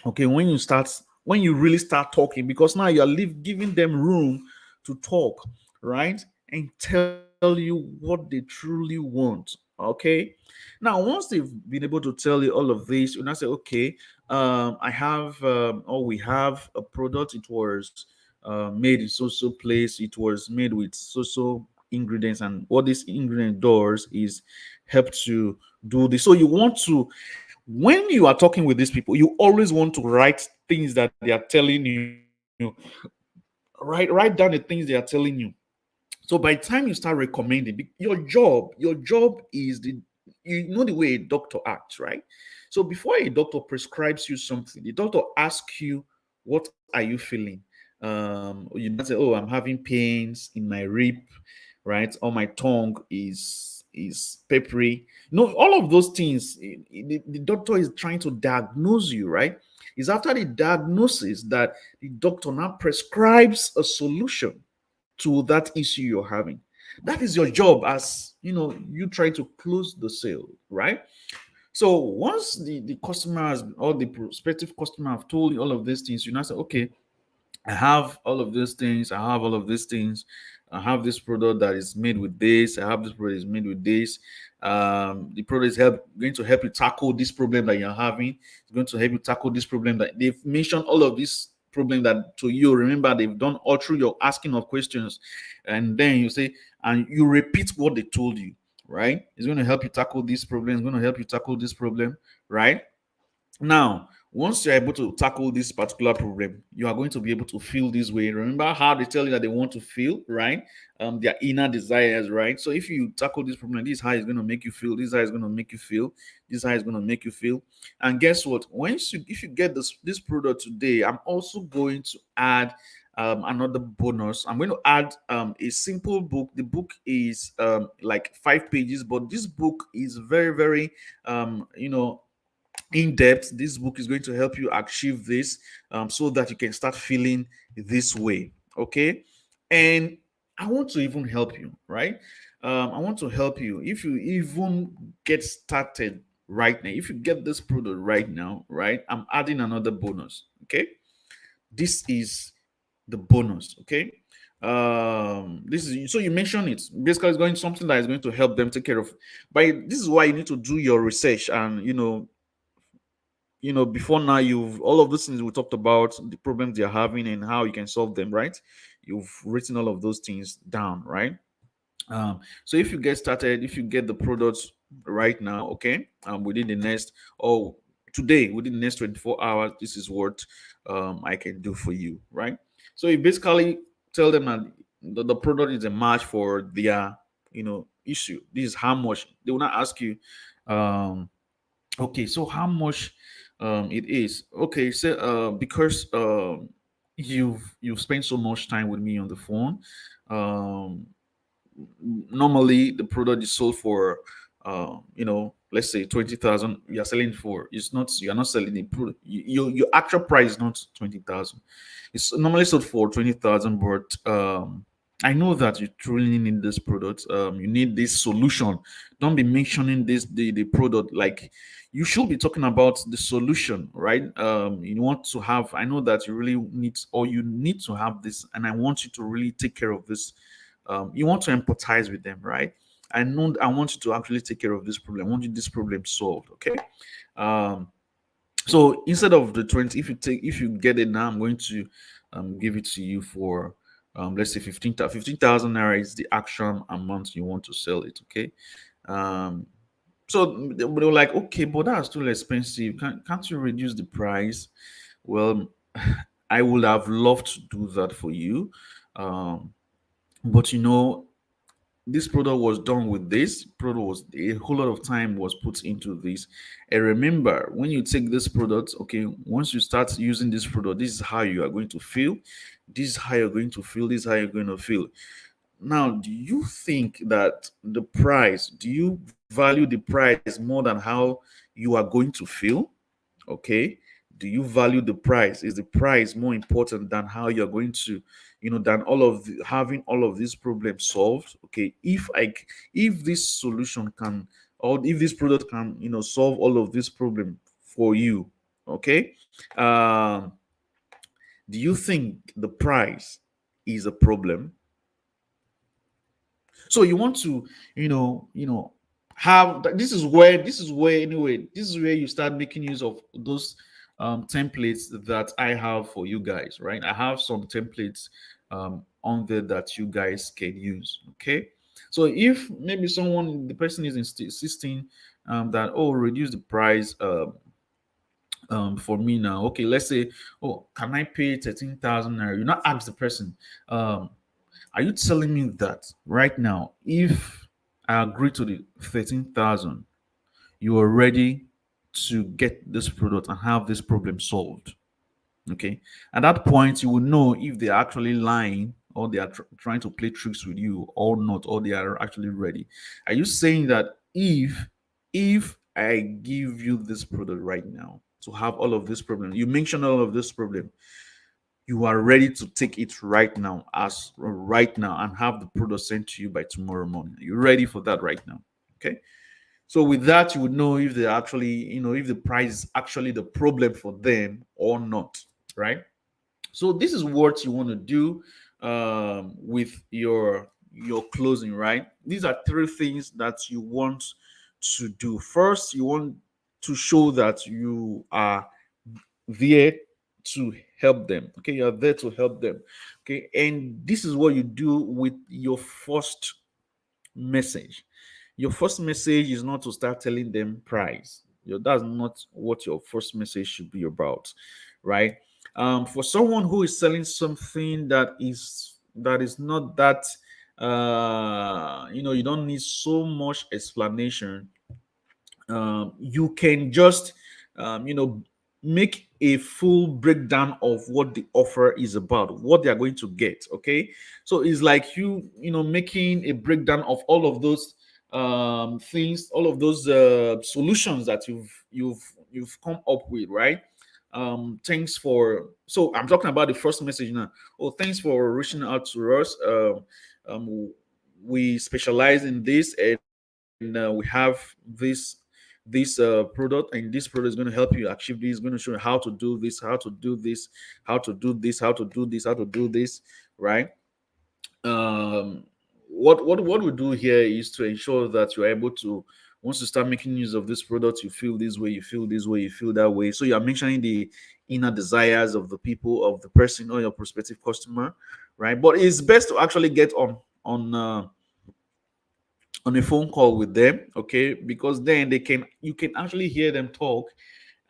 S1: Okay, when you really start talking, because now you're giving them room to talk, right, and tell you what they truly want. Okay, now once they've been able to tell you all of this, you now say, okay, I have or we have a product. It was made in so place. It was made with so ingredients, and what this ingredient does is help to do this. So you want to, when you are talking with these people, you always want to write things that they are telling you. Write down the things they are telling you. So by the time you start recommending, your job is the way a doctor acts, right? So before a doctor prescribes you something, the doctor asks you, what are you feeling? You not say, oh, I'm having pains in my rib, right? Or my tongue is peppery. No, all of those things, the doctor is trying to diagnose you, right? It's after the diagnosis that the doctor now prescribes a solution to that issue you're having. That is your job, as you try to close the sale, right? So once the customers or the prospective customer have told you all of these things, you now say, okay, I have all of these things. I have all of these things. I have this product that is made with this. I have this product is made with this. The product is going to help you tackle this problem that you're having. It's going to help you tackle this problem that they've mentioned all of this problem that to you. Remember, they've done all through your asking of questions, and then you say, and you repeat what they told you. Right? It's going to help you tackle this problem. It's going to help you tackle this problem. Right? Now, Once you're able to tackle this particular problem, you are going to be able to feel this way. Remember how they tell you that they want to feel, right? Their inner desires, right? So if you tackle this problem, this is how it's going to make you feel. This is how it's going to make you feel. This is how it's going to make you feel. And guess what? Once you, if you get this product today, I'm also going to add another bonus. I'm going to add a simple book. The book is like 5 pages, but this book is very, very in depth. This book is going to help you achieve this, so that you can start feeling this way. Okay. And I want to even help you, right? I want to help you. If you even get started right now, if you get this product right now, right, I'm adding another bonus. Okay. This is the bonus. Okay. This is, so you mentioned it basically, it's going something that is going to help them take care of. But this is why you need to do your research, and before now, you've all of those things we talked about, the problems they're having and how you can solve them, right? You've written all of those things down, right? So if you get started, if you get the products right now, okay, within the next, or today, within the next 24 hours, this is what I can do for you, right? So you basically tell them that the product is a match for their issue. This is how much they will not ask you. Okay, so how much it is? Okay, so because you've spent so much time with me on the phone, um normally the product is sold for let's say 20,000. You're selling for, it's not, you're not selling the product, your actual price is not 20,000. It's normally sold for 20,000, but I know that you truly need this product. You need this solution. Don't be mentioning the product. Like, you should be talking about the solution, right? You want to have, I know that you really need, or you need to have this, and I want you to really take care of this. You want to empathize with them, right? I know, I want you to actually take care of this problem. I want you this problem solved. Okay. um so instead of the 20, if you get it now, I'm going to give it to you for let's say 15,000 naira is the actual amount you want to sell it. Okay. So they were like, okay, but that's too expensive. Can't you reduce the price? Well, I would have loved to do that for you. um but this product was done with this product, was a whole lot of time was put into this. And remember, when you take this product, okay, once you start using this product, this is how you are going to feel. This is how you're going to feel. This is how you're going to feel. Now, do you think that the price, do you value the price more than how you are going to feel? Okay. Do you value the price? Is the price more important than how you're going to, than having all of these problems solved? Okay. If this solution can, or if this product can, solve all of this problem for you, okay, do you think the price is a problem? So you want to, have this is where anyway, this is where you start making use of those templates that I have for you guys, right? I have some templates on there that you guys can use. Okay. So if maybe the person is insisting that, oh, reduce the price for me now. Okay, let's say, oh, can I pay 13,000 naira? You not ask the person, um are you telling me that right now, if I agree to the 13,000, you are ready to get this product and have this problem solved? Okay. At that point, you will know if they're actually lying, or they are trying to play tricks with you or not, or they are actually ready. Are you saying that if I give you this product right now to have all of this problem, you mentioned all of this problem, you are ready to take it right now, as right now, and have the product sent to you by tomorrow morning? You're ready for that right now? Okay. So with that, you would know if they actually, if the price is actually the problem for them or not, right? So this is what you want to do with your closing, right? These are three things that you want to do. First, you want to show that you are there to help them. Okay, you're there to help them. Okay, and this is what you do with your first message. Your first message is not to start telling them price. That's not what your first message should be about, right? For someone who is selling something that is not that, you don't need so much explanation. You can just make a full breakdown of what the offer is about, what they are going to get. Okay, so it's like making a breakdown of all of those things, all of those solutions that you've come up with, right? Thanks for, so I'm talking about the first message now. Oh, thanks for reaching out to us. We specialize in this, and we have this product, and this product is going to help you achieve this. It's going to show you how to do this, how to do this, how to do this, how to do this, how to do this, right? What we do here is to ensure that you're able to, once you start making use of this product, you feel this way, you feel this way, you feel that way. So you're mentioning the inner desires of the people, of the person, or your prospective customer, right? But it's best to actually get on a phone call with them, okay? Because then you can actually hear them talk,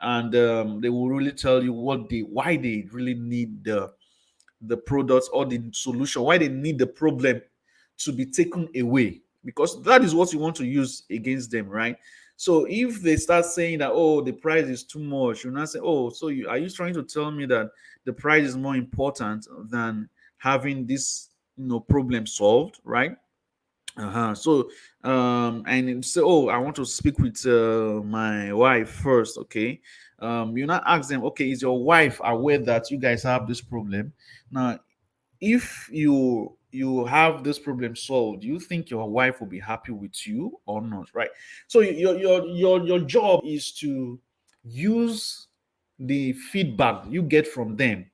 S1: and they will really tell you why they really need the products or the solution, why they need the problem to be taken away, because that is what you want to use against them, right? So if they start saying that, oh, the price is too much, you not say, oh, so are you trying to tell me that the price is more important than having this problem solved, right? So, and say, oh, I want to speak with my wife first. Okay. You not ask them, okay, is your wife aware that you guys have this problem? Now, if you have this problem solved, do you think your wife will be happy with you or not, right? So your job is to use the feedback you get from them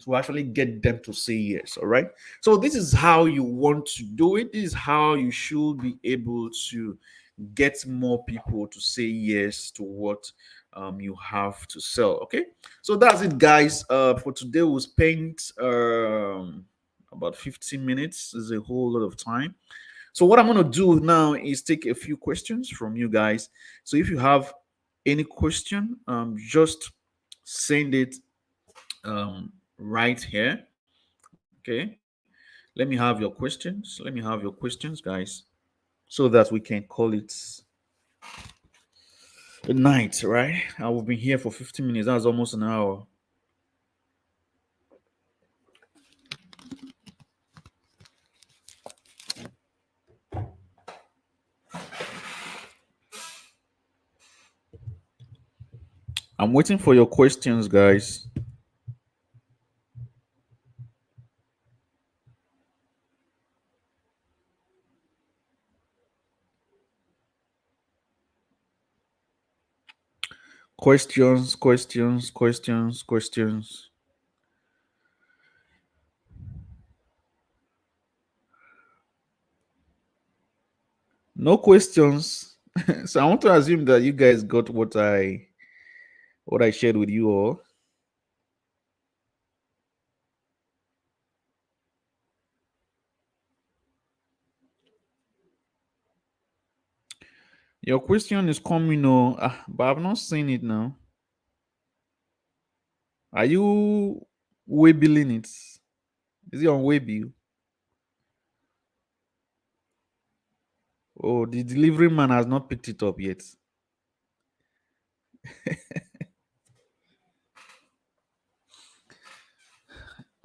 S1: to actually get them to say yes. All right. So this is how you want to do it. This is how you should be able to get more people to say yes to what you have to sell. Okay. So that's it, guys. For today, we'll spend about 15 minutes. Is a whole lot of time. So what I'm going to do now is take a few questions from you guys. So if you have any question, just send it right here. Okay. Let me have your questions. Let me have your questions, guys, so that we can call it a night, right? I will be here for 15 minutes. That's almost an hour. I'm waiting for your questions, guys. Questions, questions, questions, questions. No questions. So I want to assume that you guys got what I shared with you all. Your question is coming, oh, but I've not seen it now. Are you Waybilling it? Is it on Waybill? Oh, the delivery man has not picked it up yet.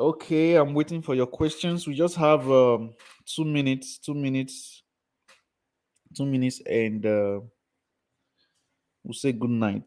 S1: Okay, I'm waiting for your questions. We just have 2 minutes, 2 minutes, 2 minutes, and we'll say good night.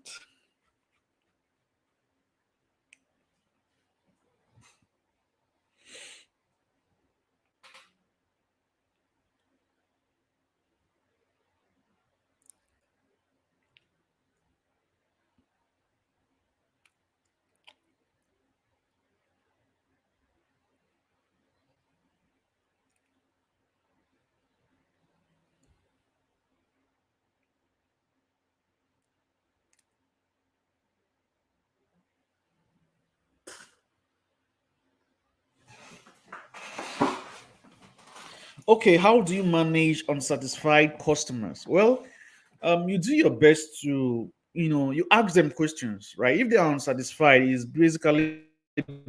S1: Okay, how do you manage unsatisfied customers? Well, you do your best to you ask them questions, right? If they are unsatisfied, it's basically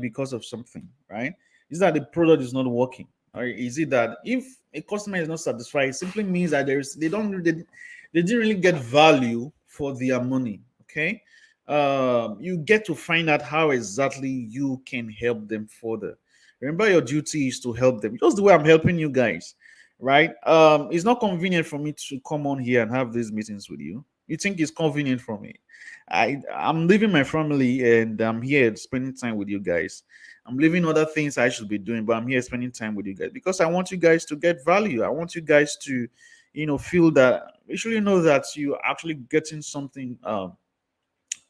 S1: because of something, right? Is that the product is not working, or is it that if a customer is not satisfied, it simply means that they didn't really get value for their money. Okay. You get to find out how exactly you can help them further. Remember, your duty is to help them, just the way I'm helping you guys, right? It's not convenient for me to come on here and have these meetings with you. You think it's convenient for me? I'm leaving my family and I'm here spending time with you guys. I'm leaving other things I should be doing, but I'm here spending time with you guys because I want you guys to get value. I want you guys to, feel that you should know that you're actually getting something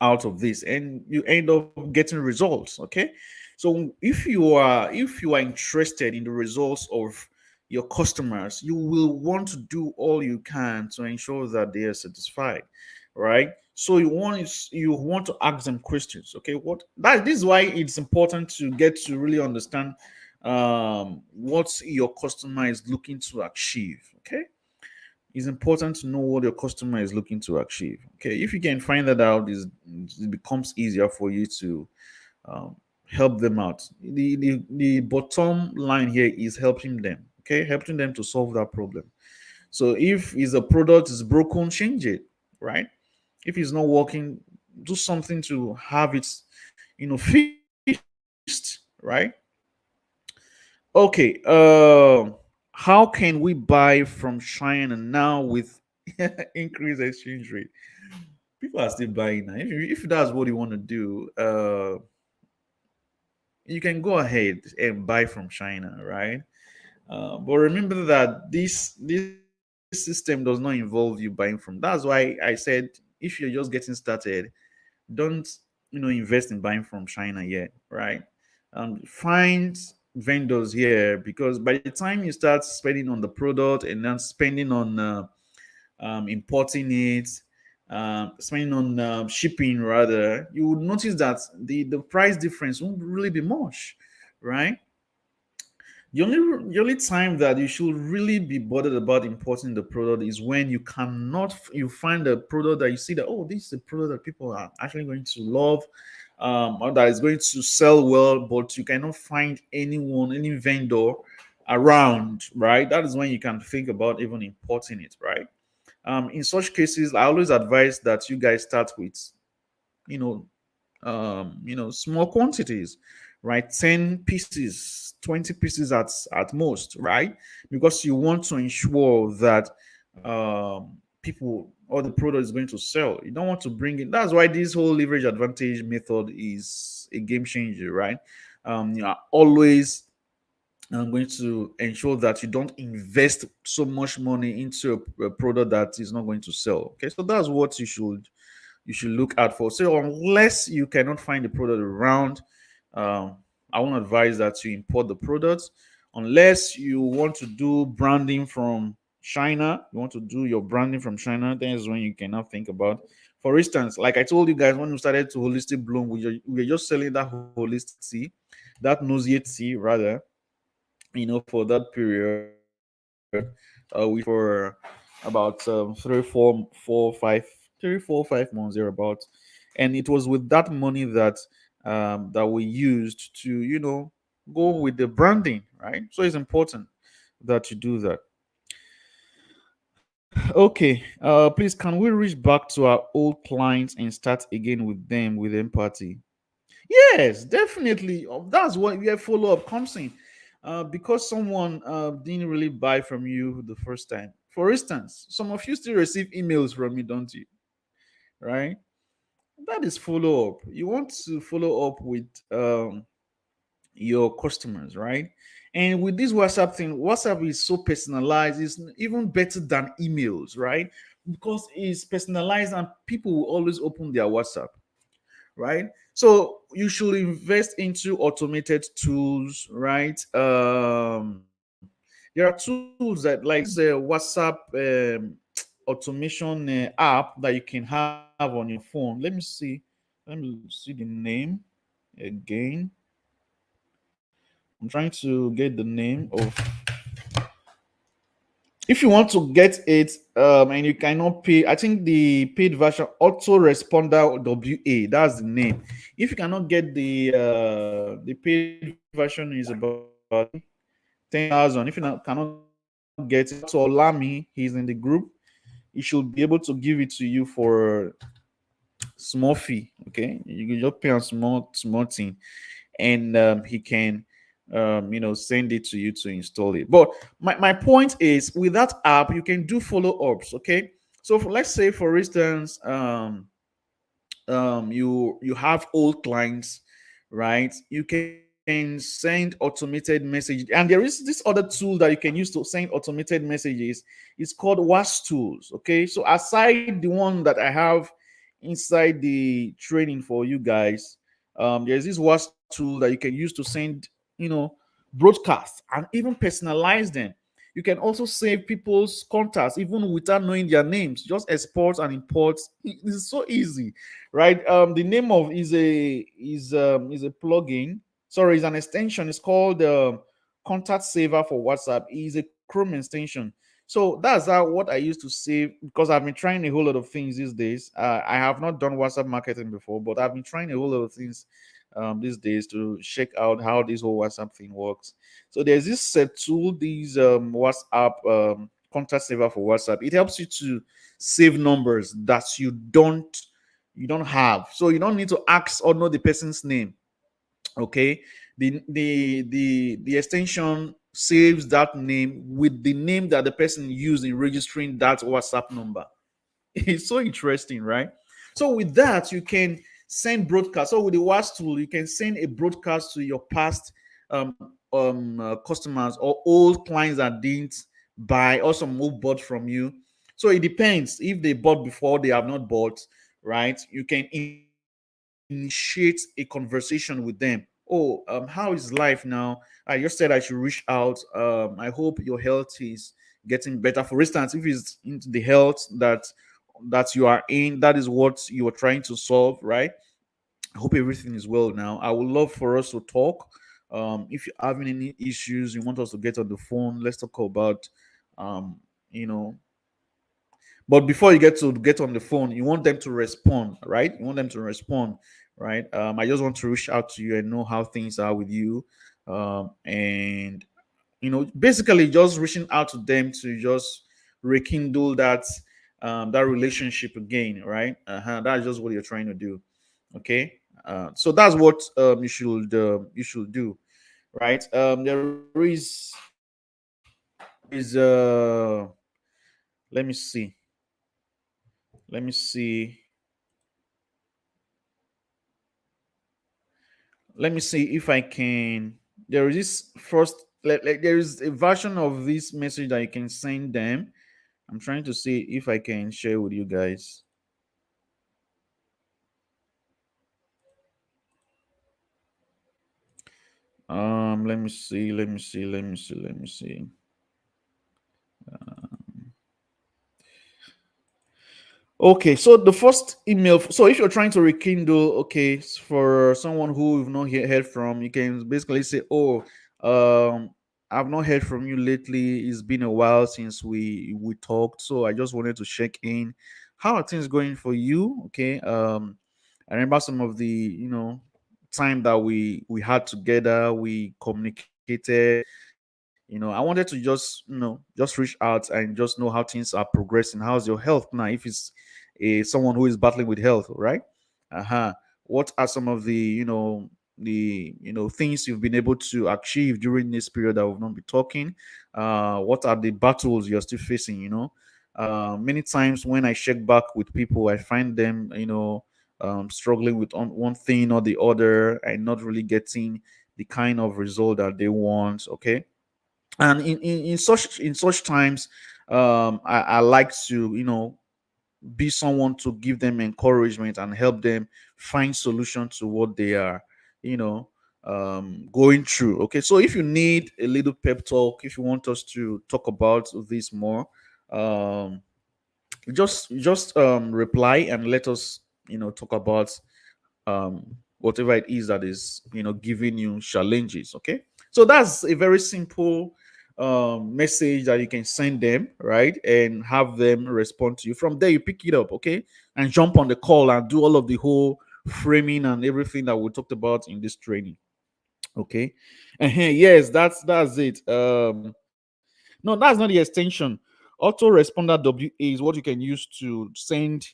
S1: out of this, and you end up getting results. Okay, so if you are interested in the results of your customers, you will want to do all you can to ensure that they are satisfied, right? So you want to ask them questions. Okay, this is why it's important to get to really understand what your customer is looking to achieve. Okay, it's important to know what your customer is looking to achieve. Okay, if you can find that out, it becomes easier for you to um, help them out. The bottom line here is helping them. Okay, helping them to solve that problem. So if is a product is broken, change it. Right? If it's not working, do something to have it, fixed. Right? Okay. How can we buy from China now with increased exchange rate? People are still buying now. If that's what you want to do, you can go ahead and buy from China, right? But remember that this system does not involve you buying from. That's why I said if you're just getting started, don't invest in buying from China yet, right? Find vendors here, because by the time you start spending on the product and then spending on importing it, spending on shipping rather, you would notice that the price difference won't really be much, right? The only time that you should really be bothered about importing the product is when you find a product that you see that, oh, this is a product that people are actually going to love, or that is going to sell well, but you cannot find any vendor around, right? That is when you can think about even importing it, right? In such cases, I always advise that you guys start with, you know small quantities, right? 10 pieces, 20 pieces at most, right? Because you want to ensure that people or the product is going to sell. You don't want to bring it. That's why this whole leverage advantage method is a game changer, right? You are always going to ensure that you don't invest so much money into a product that is not going to sell. Okay, so that's what you should look out for. So unless you cannot find the product around, um, I won't advise that you import the products. Unless you want to do branding from China, you want to do your branding from China, then is when you cannot think about. For instance, like I told you guys, when we started to holistic bloom, we were just selling that holistic tea, that nauseate tea rather, for that period. We sold it for about 3, 4, 5 months thereabouts, and it was with that money that we used to go with the branding, right? So it's important that you do that. Okay, please, can we reach back to our old clients and start again with them with empathy? Yes, definitely. That's where follow up comes in. Because someone didn't really buy from you the first time. For instance, some of you still receive emails from me, don't you? Right? That is follow up. You want to follow up with your customers, right? And with this WhatsApp thing, WhatsApp is so personalized. It's even better than emails, right? Because it's personalized and people will always open their WhatsApp, right? So you should invest into automated tools, right? There are tools that, like, there's a WhatsApp automation app that you can have on your phone. Let me see the name again. I'm trying to get the name of. If you want to get it, and you cannot pay, I think the paid version, autoresponder WA, that's the name. If you cannot get the paid version, is about 10,000. If you cannot get it, reach out to Olami. He's in the group. He should be able to give it to you for small fee. Okay, you can just pay a small thing, and he can send it to you to install it. But my point is, with that app you can do follow-ups. Okay, so let's say, for instance, you have old clients, right? You can send automated message, and there is this other tool that you can use to send automated messages. It's called was tools. Okay, so aside the one that I have inside the training for you guys, there's this was tool that you can use to send, broadcasts, and even personalize them. You can also save people's contacts even without knowing their names. Just export and import. It's so easy, right? The name of is a plugin. Sorry, is an extension. It's called Contact Saver for WhatsApp. It is a Chrome extension. So that's how what I used to save, because I've been trying a whole lot of things these days. I have not done WhatsApp marketing before, but I've been trying a whole lot of things these days to check out how this whole WhatsApp thing works. So there's this set tool, these WhatsApp contact saver for WhatsApp. It helps you to save numbers that you don't have. So you don't need to ask or know the person's name. Okay. The extension saves that name with the name that the person used in registering that WhatsApp number. It's so interesting, right? So with that, you can send broadcast. So with the WAS tool, you can send a broadcast to your past customers or old clients that didn't buy, or some who bought from you. So it depends. If they bought before, they have not bought, right? You can initiate a conversation with them. Oh, how is life now? I just said I should reach out. I hope your health is getting better. For instance, if it's into the health that you are in, that is what you are trying to solve, right? I hope everything is well now. I would love for us to talk. If you're having any issues, you want us to get on the phone, let's talk about, um, you know. But before you get on the phone, you want them to respond, right? You want them to respond, right? I just want to reach out to you and know how things are with you, and basically just reaching out to them to just rekindle that relationship again, right? That's just what you're trying to do. Okay. So that's what you should do, right? There is let me see. Let me see. Let me see if I can. There is this first. There is a version of this message that you can send them. I'm trying to see if I can share with you guys. Let me see. Let me see. Let me see. Let me see. Okay, so the first email. So if you're trying to rekindle, okay, for someone who you've not heard from, you can basically say, "Oh, I've not heard from you lately. It's been a while since we talked. So I just wanted to check in. How are things going for you?" Okay. I remember some of the time that we had together. We communicated. I wanted to just reach out and just know how things are progressing. How's your health now? If it's someone who is battling with health, right? What are some of the things you've been able to achieve during this period that we've not been talking? What are the battles you're still facing? Many times when I check back with people, I find them, struggling with one thing or the other and not really getting the kind of result that they want. Okay, and in such times, I like to be someone to give them encouragement and help them find solution to what they are you know going through. Okay, so if you need a little pep talk, if you want us to talk about this more, um just reply and let us talk about whatever it is that is giving you challenges. Okay, so that's a very simple message that you can send them, right, and have them respond to you. From there, you pick it up, okay, and jump on the call and do all of the whole framing and everything that we talked about in this training. Okay, and yes, that's it. No, that's not the extension. Autoresponder WA is what you can use to send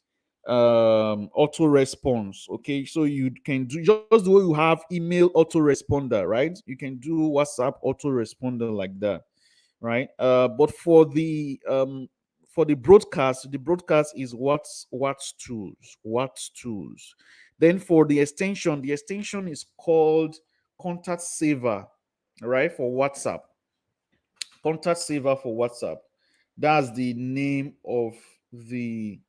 S1: auto response. Okay, so you can do just the way you have email autoresponder, right? You can do WhatsApp autoresponder like that, right? But for the broadcast is what's tools, what's tools. Then for the extension is called contact saver, right? For WhatsApp, contact saver for WhatsApp. That's the name of the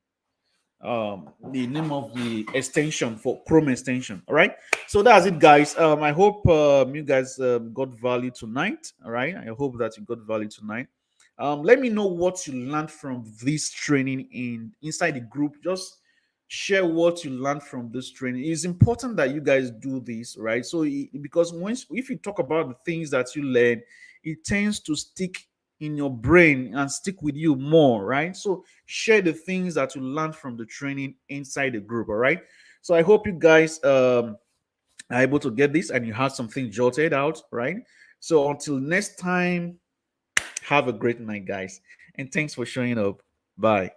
S1: extension for Chrome extension. All right. So that's it, guys. I hope you guys got value tonight. All right. I hope that you got value tonight. Let me know what you learned from this training inside the group. Just share what you learned from this training. It's important that you guys do this, right? So because once if you talk about the things that you learn, it tends to stick in your brain and stick with you more, right? So share the things that you learned from the training inside the group. All right. So I hope you guys are able to get this and you have something jotted out, right? So until next time, have a great night, guys. And thanks for showing up. Bye.